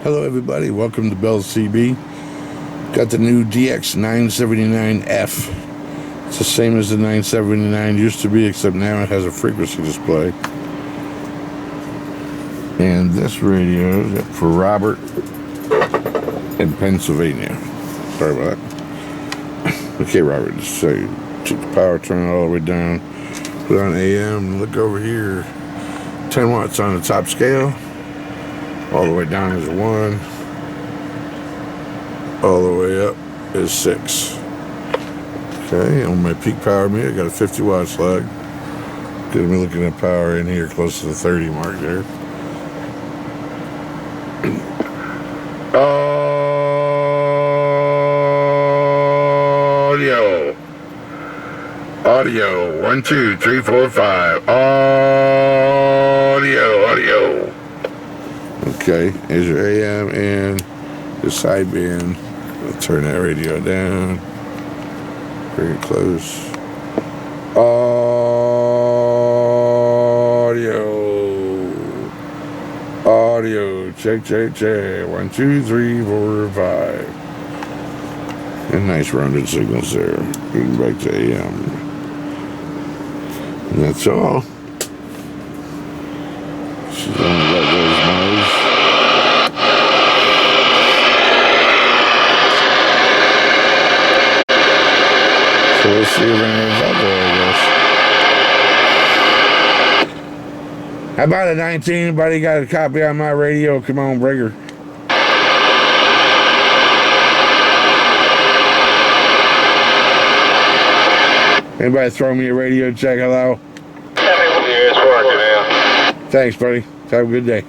Hello everybody, welcome to Bell CB. Got the new DX-979F. It's the same as the 979 used to be, except now it has a frequency display. And this radio is for Robert in Pennsylvania. Sorry about that. Okay, Robert, just say take the power, turn it all the way down, put it on AM, look over here. 10 watts on the top scale. All the way down is 1. All the way up is 6. Okay, on my peak power meter, I got a 50 watt slug. Gonna be looking at power in here close to the 30 mark there. Audio. 1, 2, 3, 4, 5. Audio. Okay, here's your AM and the sideband. I'll turn that radio down. Bring it close. Audio. Check. 1, 2, 3, 4, 5. And nice rounded signals there. Getting back to AM. And that's all. She's only got those noise. So we'll see if anyone's out there, I guess. How about a 19? Anybody got a copy on my radio? Come on, bring her. Anybody throw me a radio check? Hello? Yeah, it's working now. Thanks, buddy. Have a good day.